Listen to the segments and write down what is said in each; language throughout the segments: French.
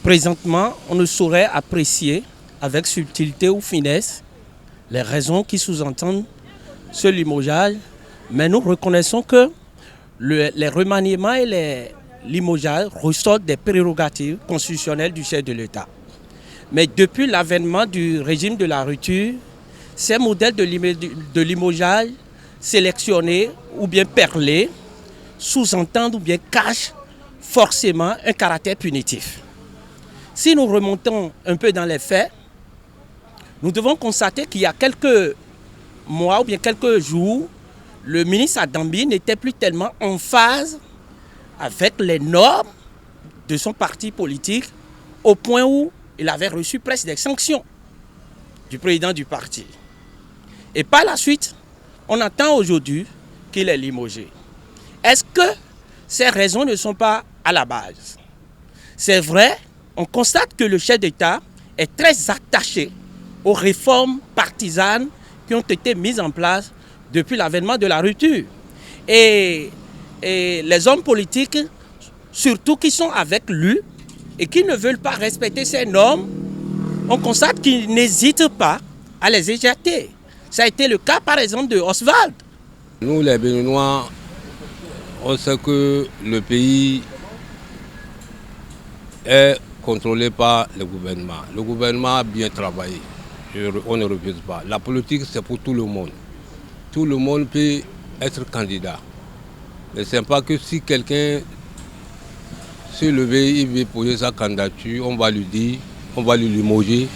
Présentement, on ne saurait apprécier avec subtilité ou finesse les raisons qui sous-entendent ce limogeage, mais nous reconnaissons que les remaniements et les limogeages ressortent des prérogatives constitutionnelles du chef de l'État. Mais depuis l'avènement du régime de la rupture, ces modèles de limogeage sélectionnés ou bien perlés sous-entendent ou bien cachent forcément un caractère punitif. Si nous remontons un peu dans les faits, nous devons constater qu'il y a quelques mois ou bien quelques jours, le ministre Adambi n'était plus tellement en phase avec les normes de son parti politique au point où il avait reçu presque des sanctions du président du parti. Et par la suite, on entend aujourd'hui qu'il est limogé. Est-ce que ces raisons ne sont pas à la base? C'est vrai, on constate que le chef d'État est très attaché aux réformes partisanes qui ont été mises en place depuis l'avènement de la rupture. Et les hommes politiques, surtout qui sont avec lui et qui ne veulent pas respecter ces normes, on constate qu'ils n'hésitent pas à les éjecter. Ça a été le cas par exemple de Oswald. Nous les Béninois, on sait que le pays est contrôlé par le gouvernement. Le gouvernement a bien travaillé, on ne refuse pas. La politique, c'est pour tout le monde. Tout le monde peut être candidat. Mais ce n'est pas que si quelqu'un s'est levé, il veut poser sa candidature, on va lui dire, on va lui limoger.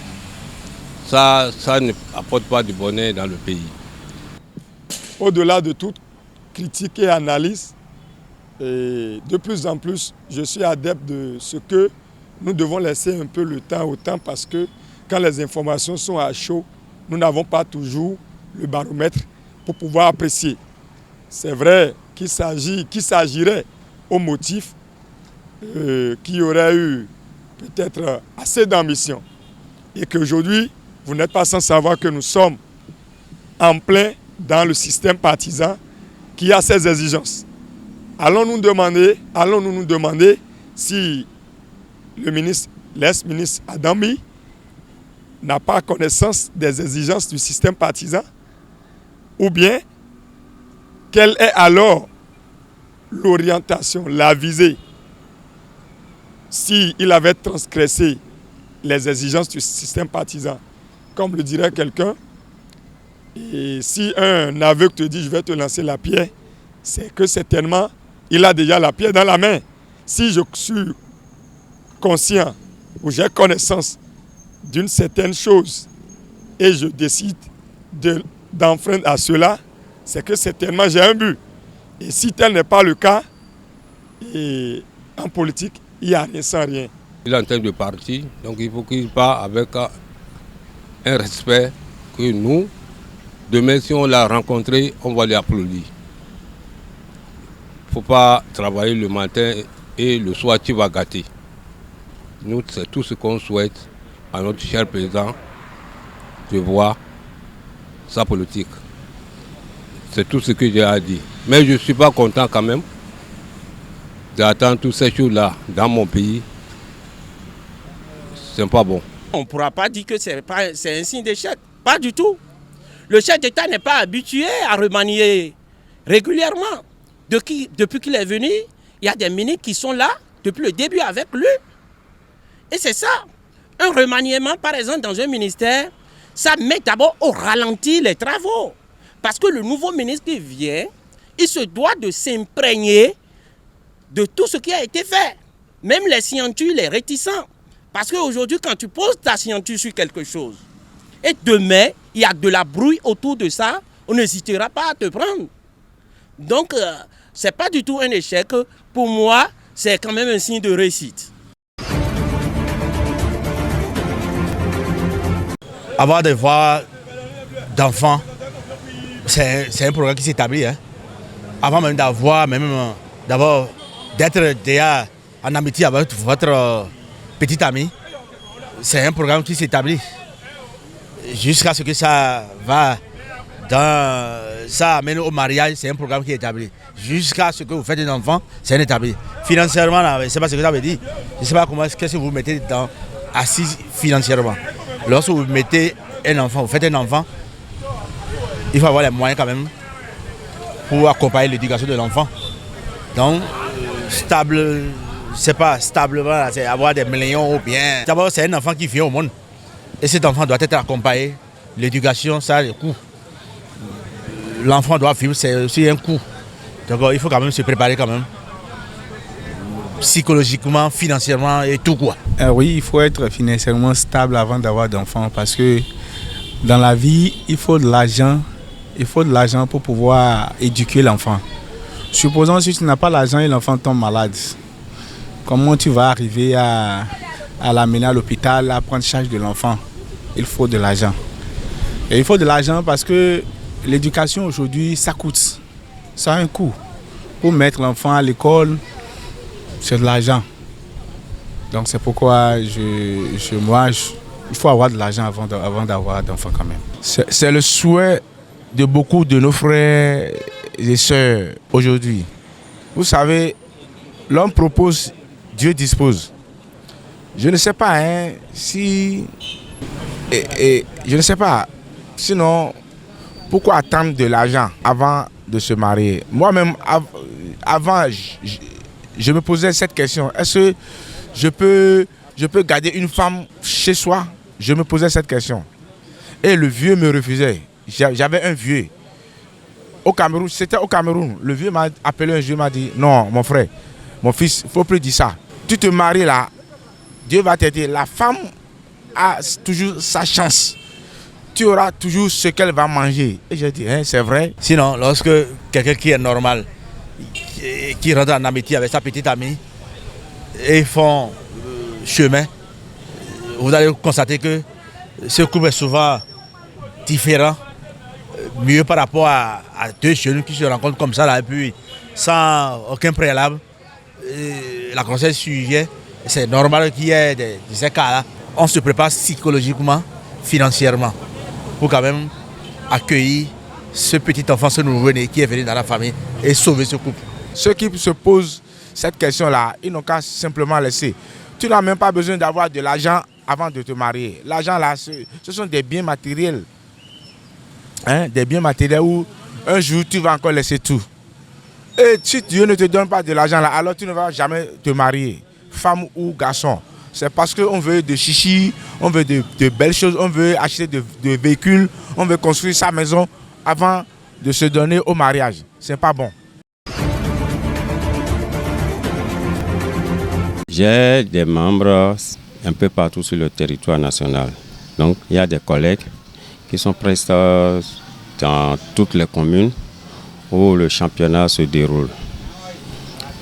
Ça ne apporte pas de bonheur dans le pays. Au-delà de toute critique et analyse, de plus en plus, je suis adepte de ce que nous devons laisser un peu le temps au temps parce que quand les informations sont à chaud, nous n'avons pas toujours le baromètre pour pouvoir apprécier. C'est vrai qu'il s'agirait au motif qui aurait eu peut-être assez d'ambition et qu'aujourd'hui, vous n'êtes pas sans savoir que nous sommes en plein dans le système partisan qui a ses exigences. Allons-nous nous demander si le ministre, l'ex-ministre Adambi n'a pas connaissance des exigences du système partisan ou bien quelle est alors l'orientation, la visée s'il avait transgressé les exigences du système partisan. Comme le dirait quelqu'un, et si un aveugle te dit « je vais te lancer la pierre », c'est que certainement, il a déjà la pierre dans la main. Si je suis conscient ou j'ai connaissance d'une certaine chose et je décide d'enfreindre à cela, c'est que certainement j'ai un but. Et si tel n'est pas le cas, et en politique, il n'y a rien sans rien. Il est en termes de parti, donc il faut qu'il parte avec un respect que nous, demain si on l'a rencontré, on va lui applaudir. Il ne faut pas travailler le matin et le soir tu vas gâter. Nous, c'est tout ce qu'on souhaite à notre cher président de voir sa politique. C'est tout ce que j'ai à dire. Mais je ne suis pas content quand même d'attendre toutes ces choses-là dans mon pays. C'est pas bon. On ne pourra pas dire que c'est un signe d'échec. Pas du tout. Le chef d'État n'est pas habitué à remanier régulièrement. Depuis qu'il est venu, il y a des ministres qui sont là depuis le début avec lui. Et c'est ça. Un remaniement, par exemple, dans un ministère, ça met d'abord au ralenti les travaux. Parce que le nouveau ministre qui vient, il se doit de s'imprégner de tout ce qui a été fait. Même les signatures, les réticents. Parce qu'aujourd'hui, quand tu poses ta signature sur quelque chose, et demain, il y a de la brouille autour de ça, on n'hésitera pas à te prendre. Donc, ce n'est pas du tout un échec. Pour moi, c'est quand même un signe de réussite. Avoir des voix d'enfants, c'est un programme qui s'établit. Hein. Avant même d'avoir, d'abord d'être déjà en amitié avec votre petit ami, c'est un programme qui s'établit. Jusqu'à ce que ça va Ça amène au mariage, c'est un programme qui est établi. Jusqu'à ce que vous faites un enfant, c'est un établi. Financièrement, là, je ne sais pas ce que ça veut dire. Je ne sais pas qu'est-ce que vous mettez dans assis financièrement. Lorsque vous mettez un enfant, vous faites un enfant, il faut avoir les moyens quand même pour accompagner l'éducation de l'enfant. Donc, stable, c'est pas stablement, c'est avoir des millions ou bien. D'abord, c'est un enfant qui vient au monde. Et cet enfant doit être accompagné. L'éducation, ça a des coûts. L'enfant doit vivre, c'est aussi un coût. Donc il faut quand même se préparer quand même. Psychologiquement, financièrement et tout quoi. Oui, il faut être financièrement stable avant d'avoir d'enfants parce que dans la vie, il faut de l'argent. Il faut de l'argent pour pouvoir éduquer l'enfant. Supposons si tu n'as pas l'argent et l'enfant tombe malade. Comment tu vas arriver à l'amener à l'hôpital, à prendre charge de l'enfant? Il faut de l'argent. Et il faut de l'argent parce que l'éducation aujourd'hui, ça coûte. Ça a un coût. Pour mettre l'enfant à l'école, c'est de l'argent. Donc c'est pourquoi il faut avoir de l'argent avant d'avoir d'enfants quand même. C'est le souhait de beaucoup de nos frères et sœurs aujourd'hui. Vous savez, l'homme propose, Dieu dispose. Je ne sais pas si... je ne sais pas. Sinon, pourquoi attendre de l'argent avant de se marier? Moi-même, avant, je me posais cette question. Est-ce que je peux garder une femme chez soi? Je me posais cette question. Et le vieux me refusait. J'avais un vieux. Au Cameroun, c'était au Cameroun. Le vieux m'a appelé un jour, m'a dit, non, mon frère, mon fils, il ne faut plus dire ça. Tu te maries là, Dieu va t'aider. La femme a toujours sa chance. Tu auras toujours ce qu'elle va manger. Et j'ai dit, c'est vrai. Sinon, lorsque quelqu'un qui est normal, qui rentre en amitié avec sa petite amie, et ils font chemin, vous allez constater que ce couple est souvent différent, mieux par rapport à deux jeunes qui se rencontrent comme ça, là, et puis sans aucun préalable. La grossesse survient, c'est normal qu'il y ait des écarts là. On se prépare psychologiquement, financièrement, pour quand même accueillir ce petit enfant, ce nouveau-né qui est venu dans la famille et sauver ce couple. Ceux qui se posent cette question-là, ils n'ont qu'à simplement laisser. Tu n'as même pas besoin d'avoir de l'argent avant de te marier. L'argent là, ce sont des biens matériels. Des biens matériels où un jour tu vas encore laisser tout. Et si Dieu ne te donne pas de l'argent là, alors tu ne vas jamais te marier, femme ou garçon. C'est parce qu'on veut de chichi, on veut de belles choses, on veut acheter de véhicules, on veut construire sa maison avant de se donner au mariage. C'est pas bon. J'ai des membres un peu partout sur le territoire national. Donc il y a des collègues qui sont presque dans toutes les communes où le championnat se déroule.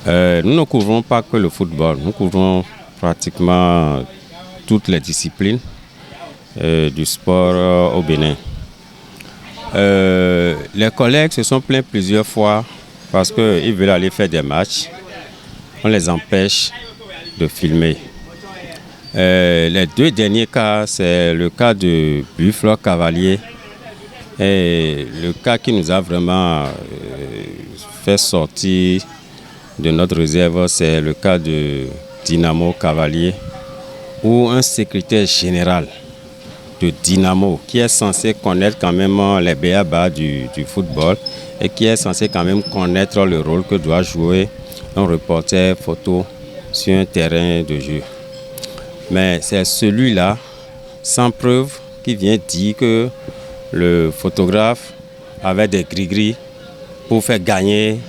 Nous ne couvrons pas que le football, nous couvrons pratiquement toutes les disciplines du sport au Bénin. Les collègues se sont plaints plusieurs fois parce qu'ils veulent aller faire des matchs. On les empêche de filmer. Les deux derniers cas, c'est le cas de Buffalo Cavalier et le cas qui nous a vraiment fait sortir de notre réserve, c'est le cas de Dynamo Cavalier, où un secrétaire général de Dynamo, qui est censé connaître quand même les b.a.-ba du football et qui est censé quand même connaître le rôle que doit jouer un reporter photo sur un terrain de jeu. Mais c'est celui-là, sans preuve, qui vient dire que le photographe avait des gris-gris pour faire gagner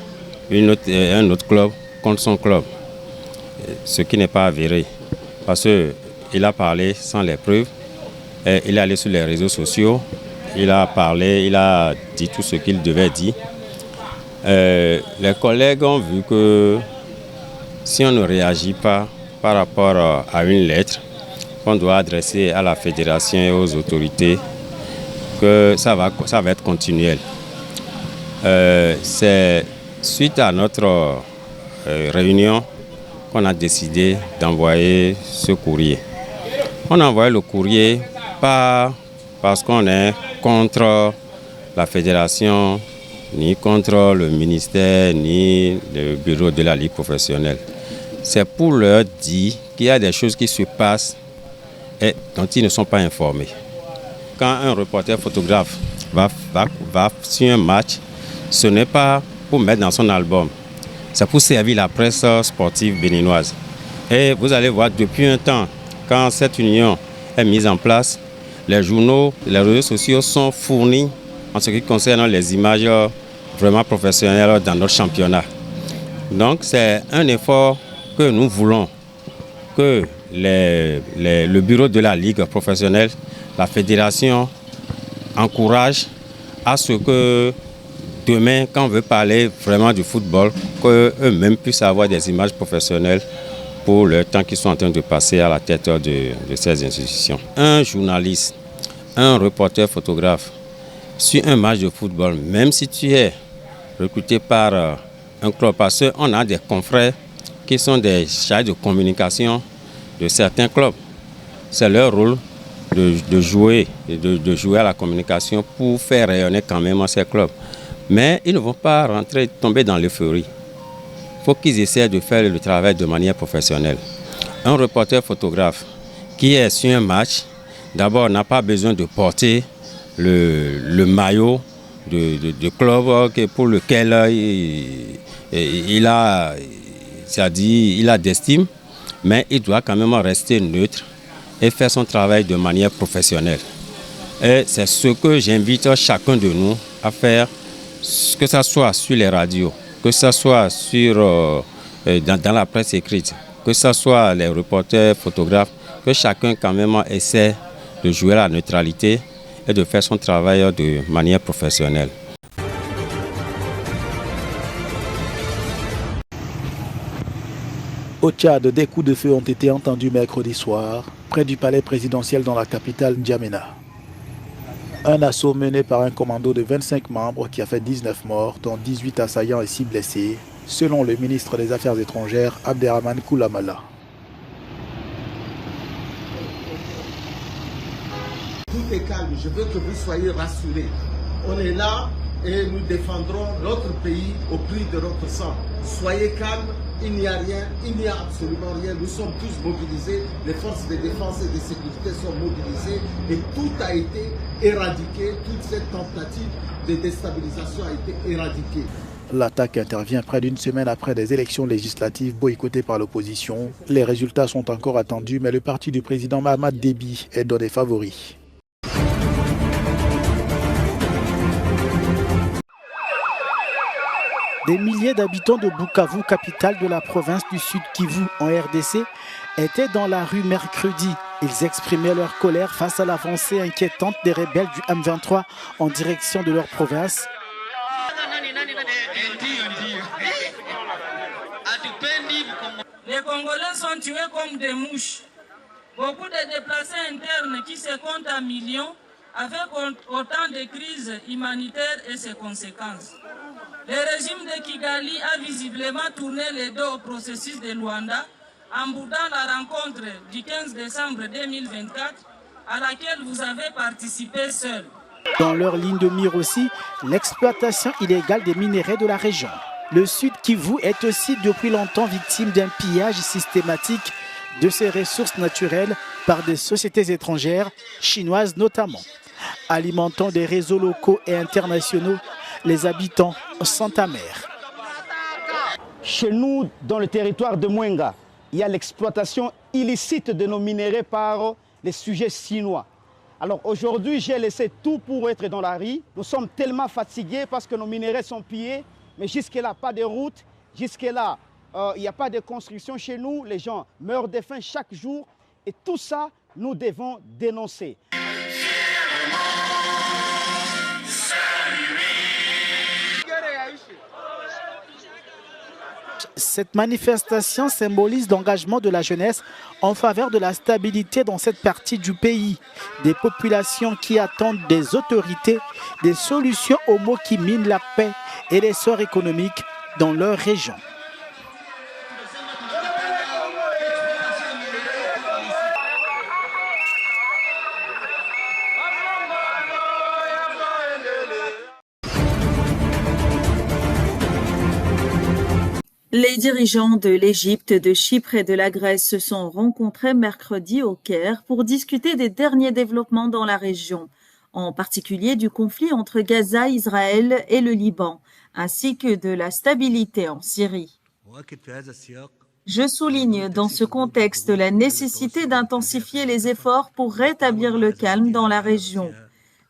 un autre club contre son club. Ce qui n'est pas avéré. Parce qu'il a parlé sans les preuves. Et il est allé sur les réseaux sociaux. Il a parlé, il a dit tout ce qu'il devait dire. Les collègues ont vu que si on ne réagit pas par rapport à une lettre qu'on doit adresser à la fédération et aux autorités, que ça va être continuel. C'est suite à notre réunion qu'on a décidé d'envoyer ce courrier. On a envoyé le courrier pas parce qu'on est contre la fédération, ni contre le ministère, ni le bureau de la Ligue professionnelle. C'est pour leur dire qu'il y a des choses qui se passent et dont ils ne sont pas informés. Quand un reporter photographe va sur un match, ce n'est pas pour mettre dans son album, c'est pour servir la presse sportive béninoise. Et vous allez voir, depuis un temps, quand cette union est mise en place, les journaux, les réseaux sociaux sont fournis en ce qui concerne les images vraiment professionnelles dans notre championnat. Donc c'est un effort que nous voulons que le bureau de la Ligue professionnelle, la fédération encourage à ce que demain, quand on veut parler vraiment du football, qu'eux-mêmes puissent avoir des images professionnelles pour le temps qu'ils sont en train de passer à la tête de ces institutions. Un journaliste, un reporter photographe, sur un match de football, même si tu es recruté par un club, parce qu'on a des confrères qui sont des chargés de communication de certains clubs. C'est leur rôle de jouer à la communication pour faire rayonner quand même ces clubs. Mais ils ne vont pas tomber dans l'euphorie. Il faut qu'ils essaient de faire le travail de manière professionnelle. Un reporter photographe qui est sur un match, d'abord n'a pas besoin de porter le maillot de club pour lequel il a d'estime, mais il doit quand même rester neutre et faire son travail de manière professionnelle. Et c'est ce que j'invite chacun de nous à faire, que ce soit sur les radios, que ce soit dans la presse écrite, que ce soit les reporters, photographes, que chacun quand même essaie de jouer la neutralité et de faire son travail de manière professionnelle. Au Tchad, des coups de feu ont été entendus mercredi soir, près du palais présidentiel dans la capitale N'Djamena. Un assaut mené par un commando de 25 membres qui a fait 19 morts, dont 18 assaillants et 6 blessés, selon le ministre des Affaires étrangères Abderrahmane Koulamala. Tout est calme, je veux que vous soyez rassurés. On est là et nous défendrons notre pays au prix de notre sang. Soyez calmes, il n'y a rien, il n'y a absolument rien. Nous sommes tous mobilisés, les forces de défense et de sécurité sont mobilisées et tout a été éradiqué, toute cette tentative de déstabilisation a été éradiquée. L'attaque intervient près d'une semaine après des élections législatives boycottées par l'opposition. Les résultats sont encore attendus, mais le parti du président Mahamat Déby est donné favori. Des milliers d'habitants de Bukavu, capitale de la province du Sud Kivu en RDC, étaient dans la rue mercredi. Ils exprimaient leur colère face à l'avancée inquiétante des rebelles du M23 en direction de leur province. Les Congolais sont tués comme des mouches. Beaucoup de déplacés internes qui se comptent à millions avec autant de crises humanitaires et ses conséquences. Le régime de Kigali a visiblement tourné les dos au processus de Luanda en boudant la rencontre du 15 décembre 2024 à laquelle vous avez participé seul. Dans leur ligne de mire aussi, l'exploitation illégale des minerais de la région. Le Sud Kivu est aussi depuis longtemps victime d'un pillage systématique de ses ressources naturelles par des sociétés étrangères, chinoises notamment. Alimentant des réseaux locaux et internationaux, les habitants sont amers. Chez nous, dans le territoire de Mwenga, il y a l'exploitation illicite de nos minéraux par les sujets chinois. Alors aujourd'hui, j'ai laissé tout pour être dans la rue. Nous sommes tellement fatigués parce que nos minéraux sont pillés, mais jusque-là, pas de route, jusque-là, il n'y a pas de construction chez nous. Les gens meurent de faim chaque jour et tout ça, nous devons dénoncer. Cette manifestation symbolise l'engagement de la jeunesse en faveur de la stabilité dans cette partie du pays. Des populations qui attendent des autorités des solutions aux maux qui minent la paix et l'essor économique dans leur région. Les dirigeants de l'Égypte, de Chypre et de la Grèce se sont rencontrés mercredi au Caire pour discuter des derniers développements dans la région, en particulier du conflit entre Gaza, Israël et le Liban, ainsi que de la stabilité en Syrie. Je souligne dans ce contexte la nécessité d'intensifier les efforts pour rétablir le calme dans la région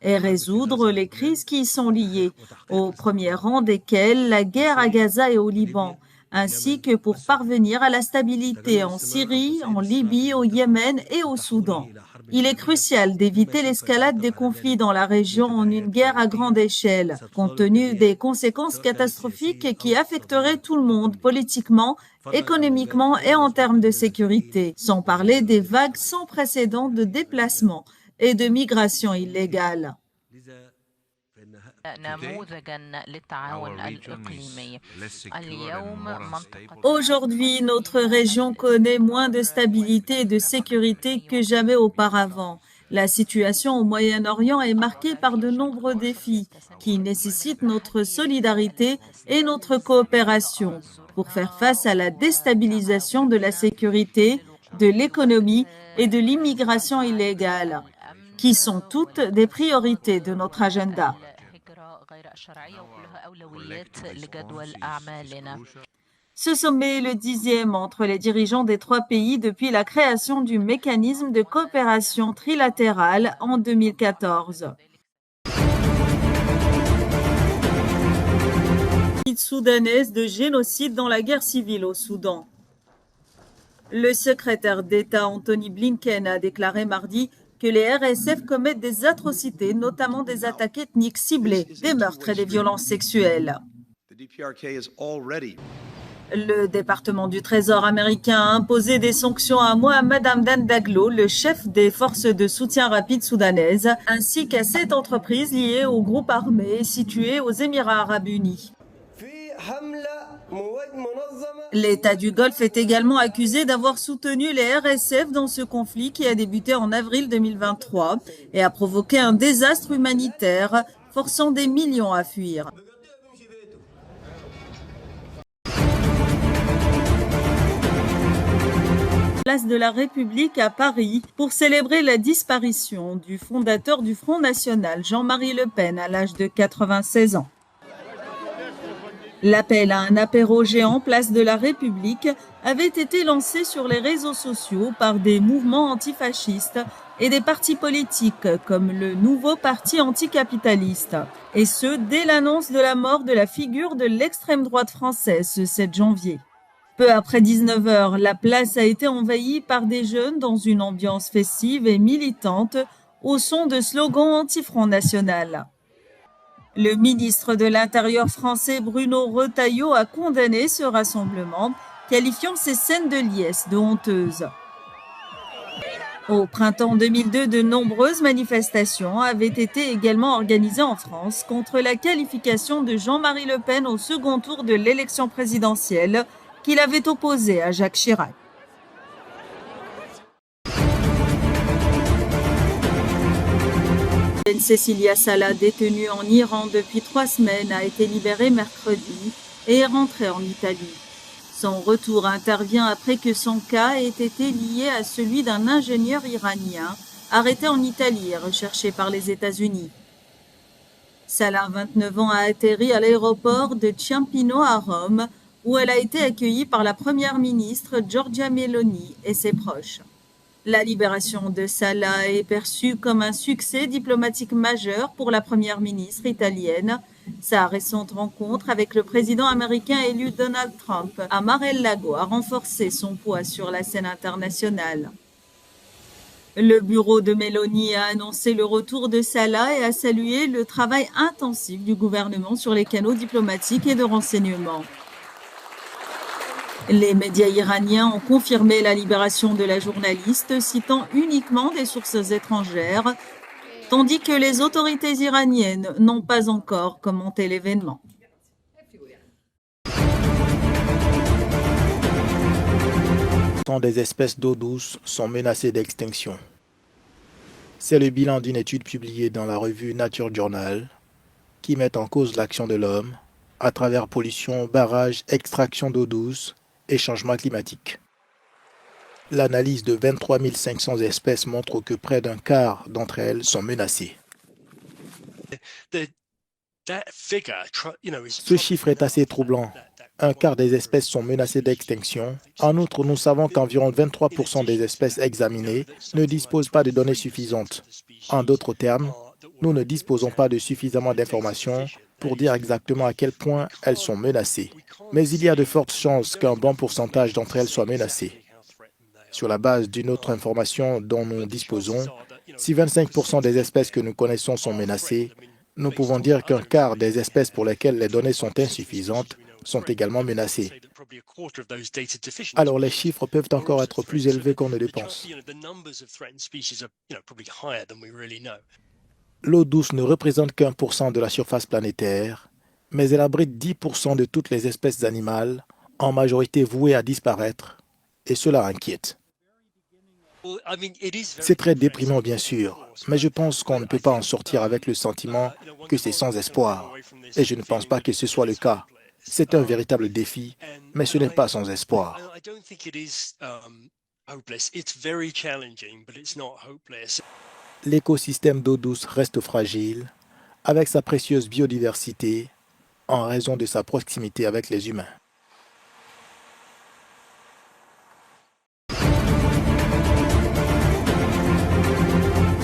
et résoudre les crises qui y sont liées, au premier rang desquelles la guerre à Gaza et au Liban, ainsi que pour parvenir à la stabilité en Syrie, en Libye, au Yémen et au Soudan. Il est crucial d'éviter l'escalade des conflits dans la région en une guerre à grande échelle, compte tenu des conséquences catastrophiques qui affecteraient tout le monde politiquement, économiquement et en termes de sécurité, sans parler des vagues sans précédent de déplacements et de migration illégale. Aujourd'hui, notre région connaît moins de stabilité et de sécurité que jamais auparavant. La situation au Moyen-Orient est marquée par de nombreux défis qui nécessitent notre solidarité et notre coopération pour faire face à la déstabilisation de la sécurité, de l'économie et de l'immigration illégale, qui sont toutes des priorités de notre agenda. Ce sommet est le 10e entre les dirigeants des 3 pays depuis la création du mécanisme de coopération trilatérale en 2014. Soudanaise de génocide dans la guerre civile au Soudan. Le secrétaire d'État Anthony Blinken a déclaré mardi que les RSF commettent des atrocités, notamment des attaques ethniques ciblées, des meurtres et des violences sexuelles. Le département du Trésor américain a imposé des sanctions à Mohamed Hamdan Daglo, le chef des forces de soutien rapide soudanaises, ainsi qu'à 7 entreprises liées au groupe armé situé aux Émirats arabes unis. L'État du Golfe est également accusé d'avoir soutenu les RSF dans ce conflit qui a débuté en avril 2023 et a provoqué un désastre humanitaire, forçant des millions à fuir. Place de la République à Paris pour célébrer la disparition du fondateur du Front National, Jean-Marie Le Pen, à l'âge de 96 ans. L'appel à un apéro géant place de la République avait été lancé sur les réseaux sociaux par des mouvements antifascistes et des partis politiques comme le nouveau parti anticapitaliste. Et ce, dès l'annonce de la mort de la figure de l'extrême droite française ce 7 janvier. Peu après 19h, la place a été envahie par des jeunes dans une ambiance festive et militante au son de slogans anti-Front National. Le ministre de l'Intérieur français Bruno Retailleau a condamné ce rassemblement, qualifiant ces scènes de liesse de honteuses. Au printemps 2002, de nombreuses manifestations avaient été également organisées en France contre la qualification de Jean-Marie Le Pen au second tour de l'élection présidentielle qu'il avait opposée à Jacques Chirac. Cecilia Salah, détenue en Iran depuis 3 semaines, a été libérée mercredi et est rentrée en Italie. Son retour intervient après que son cas ait été lié à celui d'un ingénieur iranien arrêté en Italie et recherché par les États-Unis. Salah, 29 ans, a atterri à l'aéroport de Ciampino à Rome, où elle a été accueillie par la première ministre Giorgia Meloni et ses proches. La libération de Salah est perçue comme un succès diplomatique majeur pour la première ministre italienne. Sa récente rencontre avec le président américain élu Donald Trump à Mar-el-Lago a renforcé son poids sur la scène internationale. Le bureau de Meloni a annoncé le retour de Salah et a salué le travail intensif du gouvernement sur les canaux diplomatiques et de renseignement. Les médias iraniens ont confirmé la libération de la journaliste, citant uniquement des sources étrangères, tandis que les autorités iraniennes n'ont pas encore commenté l'événement. Des espèces d'eau douce sont menacées d'extinction. C'est le bilan d'une étude publiée dans la revue Nature Journal qui met en cause l'action de l'homme à travers pollution, barrages, extraction d'eau douce et changement climatique. L'analyse de 23 500 espèces montre que près d'un quart d'entre elles sont menacées. Ce chiffre est assez troublant. Un quart des espèces sont menacées d'extinction. En outre, nous savons qu'environ 23% des espèces examinées ne disposent pas de données suffisantes. En d'autres termes, nous ne disposons pas de suffisamment d'informations pour dire exactement à quel point elles sont menacées. Mais il y a de fortes chances qu'un bon pourcentage d'entre elles soient menacées. Sur la base d'une autre information dont nous disposons, si 25% des espèces que nous connaissons sont menacées, nous pouvons dire qu'un quart des espèces pour lesquelles les données sont insuffisantes sont également menacées. Alors les chiffres peuvent encore être plus élevés qu'on ne le pense. L'eau douce ne représente qu'1 % de la surface planétaire, mais elle abrite 10% de toutes les espèces animales, en majorité vouées à disparaître, et cela inquiète. C'est très déprimant bien sûr, mais je pense qu'on ne peut pas en sortir avec le sentiment que c'est sans espoir. Et je ne pense pas que ce soit le cas. C'est un véritable défi, mais ce n'est pas sans espoir. L'écosystème d'eau douce reste fragile, avec sa précieuse biodiversité, en raison de sa proximité avec les humains.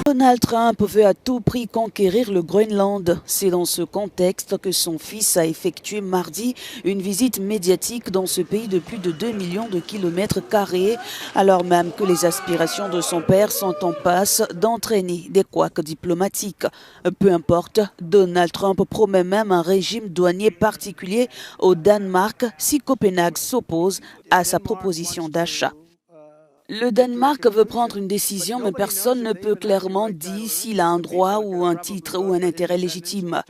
Donald Trump veut à tout prix conquérir le Groenland. C'est dans ce contexte que son fils a effectué mardi une visite médiatique dans ce pays de plus de 2 millions de kilomètres carrés, alors même que les aspirations de son père sont en passe d'entraîner des couacs diplomatiques. Peu importe, Donald Trump promet même un régime douanier particulier au Danemark si Copenhague s'oppose à sa proposition d'achat. Le Danemark veut prendre une décision, mais personne ne peut clairement dire s'il a un droit ou un titre ou un intérêt légitime.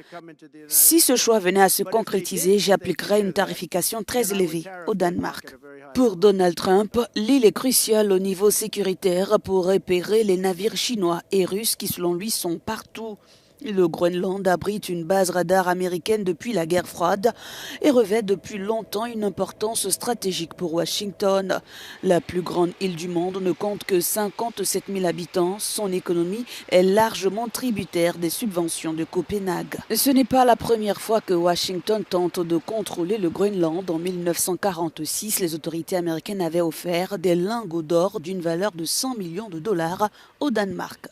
Si ce choix venait à se concrétiser, j'appliquerais une tarification très élevée au Danemark. Pour Donald Trump, l'île est cruciale au niveau sécuritaire pour repérer les navires chinois et russes qui, selon lui, sont partout. Le Groenland abrite une base radar américaine depuis la guerre froide et revêt depuis longtemps une importance stratégique pour Washington. La plus grande île du monde ne compte que 57 000 habitants. Son économie est largement tributaire des subventions de Copenhague. Ce n'est pas la première fois que Washington tente de contrôler le Groenland. En 1946, les autorités américaines avaient offert des lingots d'or d'une valeur de 100 millions de dollars au Danemark.